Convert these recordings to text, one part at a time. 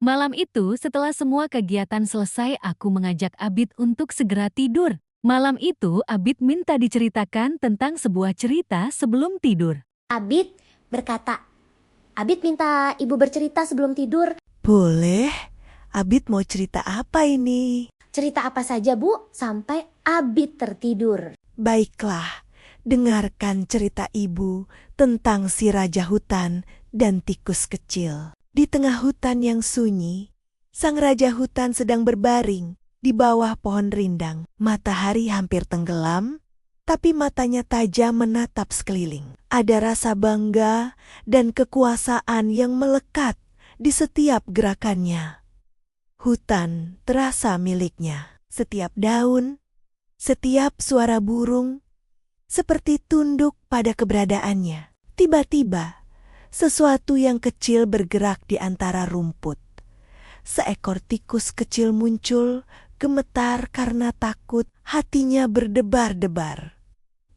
Malam itu, setelah semua kegiatan selesai, aku mengajak Abid untuk segera tidur. Malam itu, Abid minta diceritakan tentang sebuah cerita sebelum tidur. Abid berkata, Abid minta ibu bercerita sebelum tidur. Boleh, Abid mau cerita apa ini? Cerita apa saja bu, sampai Abid tertidur. Baiklah, dengarkan cerita ibu tentang si raja hutan dan tikus kecil. Di tengah hutan yang sunyi, sang raja hutan sedang berbaring di bawah pohon rindang. Matahari hampir tenggelam, tapi matanya tajam menatap sekeliling. Ada rasa bangga dan kekuasaan yang melekat di setiap gerakannya. Hutan terasa miliknya. Setiap daun, setiap suara burung, seperti tunduk pada keberadaannya. Tiba-tiba, sesuatu yang kecil bergerak di antara rumput. Seekor tikus kecil muncul, gemetar karena takut, hatinya berdebar-debar.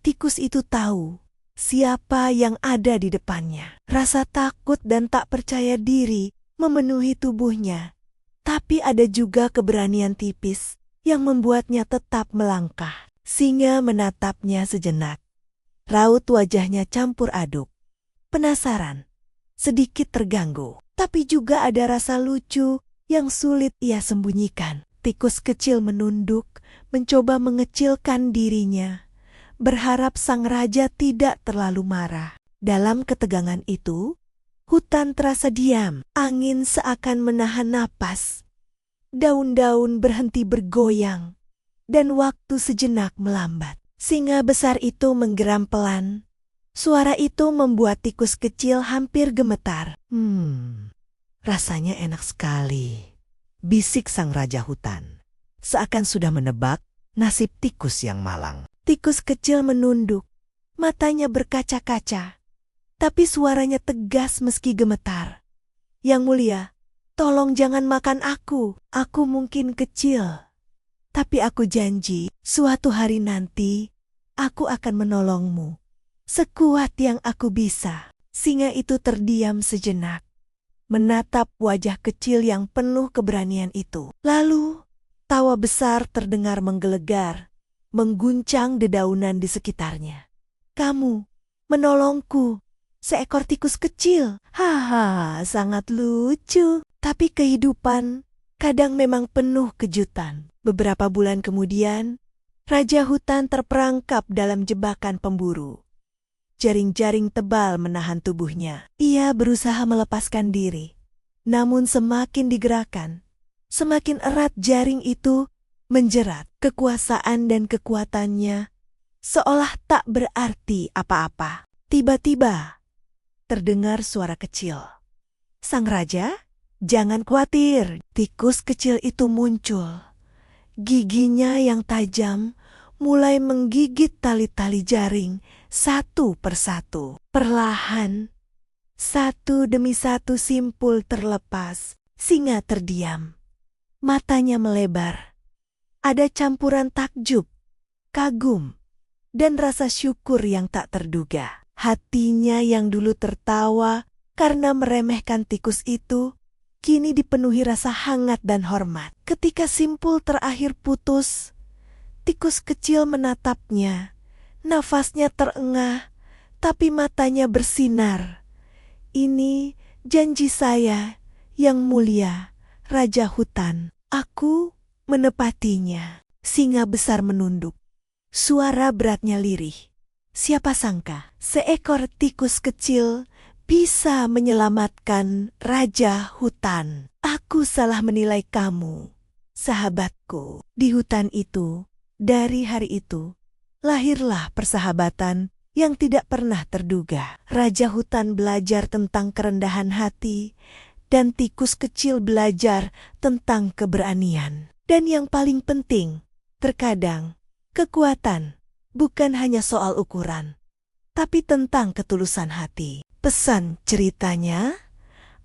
Tikus itu tahu siapa yang ada di depannya. Rasa takut dan tak percaya diri memenuhi tubuhnya. Tapi ada juga keberanian tipis yang membuatnya tetap melangkah. Singa menatapnya sejenak. Raut wajahnya campur aduk. Penasaran, sedikit terganggu, tapi juga ada rasa lucu yang sulit ia sembunyikan. Tikus kecil menunduk, mencoba mengecilkan dirinya, berharap sang raja tidak terlalu marah. Dalam ketegangan itu, hutan terasa diam, angin seakan menahan napas. Daun-daun berhenti bergoyang, dan waktu sejenak melambat. Singa besar itu menggeram pelan. Suara itu membuat tikus kecil hampir gemetar. Rasanya enak sekali, bisik sang raja hutan. Seakan sudah menebak nasib tikus yang malang. Tikus kecil menunduk, matanya berkaca-kaca. Tapi suaranya tegas meski gemetar. Yang mulia, tolong jangan makan aku. Aku mungkin kecil, tapi aku janji suatu hari nanti aku akan menolongmu sekuat yang aku bisa. Singa itu terdiam sejenak, menatap wajah kecil yang penuh keberanian itu. Lalu tawa besar terdengar menggelegar, mengguncang dedaunan di sekitarnya. Kamu menolongku, seekor tikus kecil. Haha, sangat lucu. Tapi kehidupan kadang memang penuh kejutan. Beberapa bulan kemudian, raja hutan terperangkap dalam jebakan pemburu. Jaring-jaring tebal menahan tubuhnya. Ia berusaha melepaskan diri. Namun semakin digerakkan, semakin erat jaring itu menjerat. Kekuasaan dan kekuatannya seolah tak berarti apa-apa. Tiba-tiba terdengar suara kecil. Sang raja, jangan khawatir. Tikus kecil itu muncul. Giginya yang tajam mulai menggigit tali-tali jaring satu persatu. Perlahan, satu demi satu simpul terlepas. Singa terdiam. Matanya melebar. Ada campuran takjub, kagum, dan rasa syukur yang tak terduga. Hatinya yang dulu tertawa karena meremehkan tikus itu, kini dipenuhi rasa hangat dan hormat. Ketika simpul terakhir putus, tikus kecil menatapnya. Nafasnya terengah, tapi matanya bersinar. Ini janji saya, yang mulia, raja hutan. Aku menepatinya. Singa besar menunduk. Suara beratnya lirih. Siapa sangka seekor tikus kecil bisa menyelamatkan raja hutan. Aku salah menilai kamu, sahabatku. Di hutan itu, dari hari itu, lahirlah persahabatan yang tidak pernah terduga. Raja hutan belajar tentang kerendahan hati, dan tikus kecil belajar tentang keberanian. Dan yang paling penting, terkadang kekuatan bukan hanya soal ukuran, tapi tentang ketulusan hati. Pesan ceritanya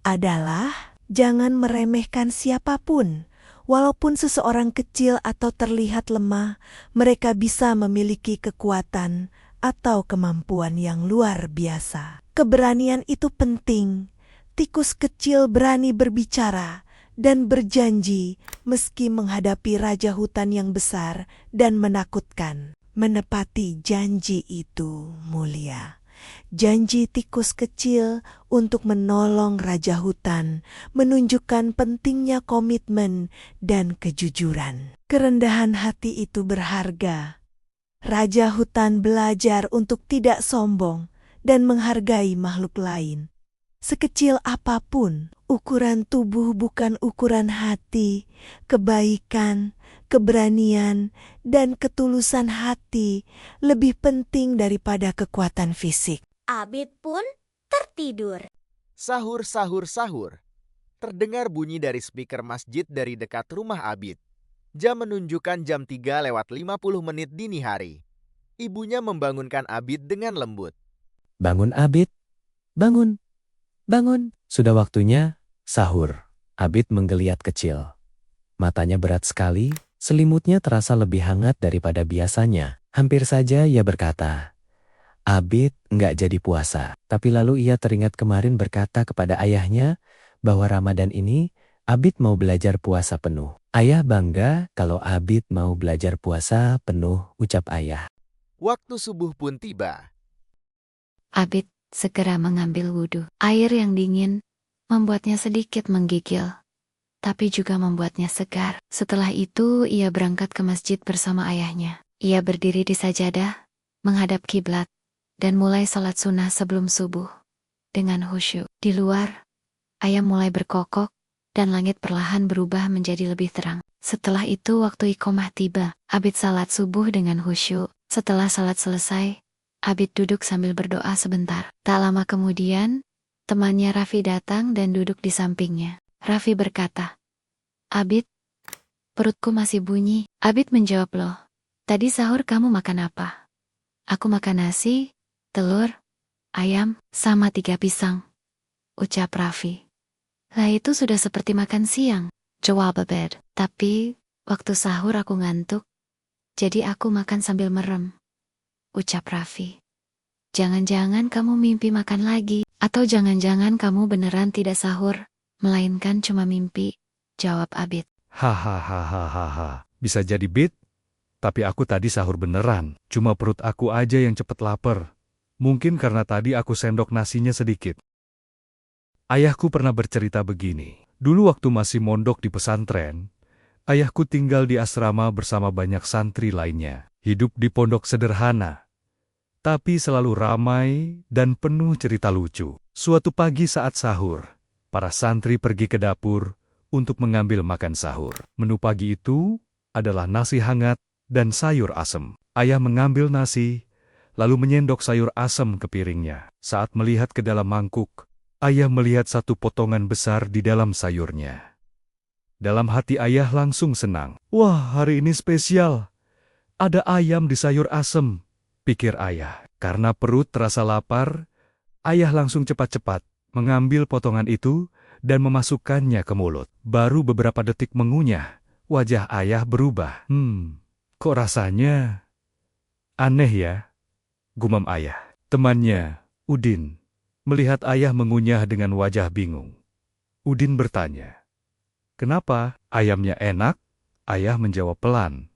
adalah jangan meremehkan siapapun. Walaupun seseorang kecil atau terlihat lemah, mereka bisa memiliki kekuatan atau kemampuan yang luar biasa. Keberanian itu penting. Tikus kecil berani berbicara dan berjanji meski menghadapi raja hutan yang besar dan menakutkan. Menepati janji itu mulia. Janji tikus kecil untuk menolong raja hutan menunjukkan pentingnya komitmen dan kejujuran. Kerendahan hati itu berharga. Raja hutan belajar untuk tidak sombong dan menghargai makhluk lain. Sekecil apapun, ukuran tubuh bukan ukuran hati, kebaikan, keberanian, dan ketulusan hati lebih penting daripada kekuatan fisik. Abid pun tertidur. Sahur, sahur, sahur. Terdengar bunyi dari speaker masjid dari dekat rumah Abid. Jam menunjukkan jam 3:50 dini hari. Ibunya membangunkan Abid dengan lembut. Bangun Abid, bangun, bangun. Sudah waktunya sahur. Abid menggeliat kecil. Matanya berat sekali, selimutnya terasa lebih hangat daripada biasanya. Hampir saja ia berkata, Abid nggak jadi puasa. Tapi lalu ia teringat kemarin berkata kepada ayahnya bahwa Ramadan ini Abid mau belajar puasa penuh. Ayah bangga kalau Abid mau belajar puasa penuh, ucap ayah. Waktu subuh pun tiba. Abid segera mengambil wudhu. Air yang dingin membuatnya sedikit menggigil, tapi juga membuatnya segar. Setelah itu ia berangkat ke masjid bersama ayahnya. Ia berdiri di sajadah, menghadap kiblat, dan mulai salat sunnah sebelum subuh. Dengan khusyuk. Di luar, ayam mulai berkokok, dan langit perlahan berubah menjadi lebih terang. Setelah itu waktu iqomah tiba. Abid salat subuh dengan khusyuk. Setelah salat selesai, Abid duduk sambil berdoa sebentar. Tak lama kemudian, temannya Raffi datang dan duduk di sampingnya. Raffi berkata, Abid, perutku masih bunyi. Abid menjawab, loh, tadi sahur kamu makan apa? Aku makan nasi, telur, ayam, sama 3 pisang, ucap Raffi. Lah itu sudah seperti makan siang, jawab Abid. Tapi, waktu sahur aku ngantuk, jadi aku makan sambil merem, ucap Raffi. Jangan-jangan kamu mimpi makan lagi, atau jangan-jangan kamu beneran tidak sahur, melainkan cuma mimpi, jawab Abid. Hahaha, bisa jadi Bid, tapi aku tadi sahur beneran, cuma perut aku aja yang cepet lapar. Mungkin karena tadi aku sendok nasinya sedikit. Ayahku pernah bercerita begini, dulu waktu masih mondok di pesantren, ayahku tinggal di asrama bersama banyak santri lainnya, hidup di pondok sederhana, tapi selalu ramai dan penuh cerita lucu. Suatu pagi saat sahur, para santri pergi ke dapur untuk mengambil makan sahur. Menu pagi itu adalah nasi hangat dan sayur asem. Ayah mengambil nasi, lalu menyendok sayur asem ke piringnya. Saat melihat ke dalam mangkuk, ayah melihat satu potongan besar di dalam sayurnya. Dalam hati ayah langsung senang. Wah, hari ini spesial. Ada ayam di sayur asem, pikir ayah. Karena perut terasa lapar, ayah langsung cepat-cepat mengambil potongan itu dan memasukkannya ke mulut. Baru beberapa detik mengunyah, wajah ayah berubah. Kok rasanya aneh ya? Gumam ayah. Temannya, Udin, melihat ayah mengunyah dengan wajah bingung. Udin bertanya, "Kenapa? Ayamnya enak?" Ayah menjawab pelan,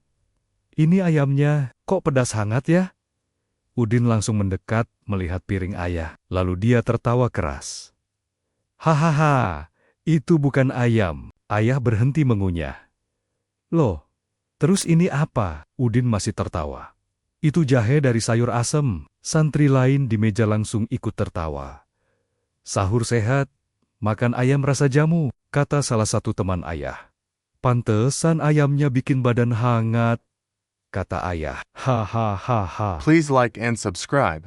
"Ini ayamnya kok pedas hangat ya?" Udin langsung mendekat melihat piring ayah, lalu dia tertawa keras. "Hahaha, itu bukan ayam." Ayah berhenti mengunyah. "Loh, terus ini apa?" Udin masih tertawa. "Itu jahe dari sayur asem." Santri lain di meja langsung ikut tertawa. "Sahur sehat, makan ayam rasa jamu," kata salah satu teman ayah. "Pantesan ayamnya bikin badan hangat," kata ayah. Hahaha. Please like and subscribe.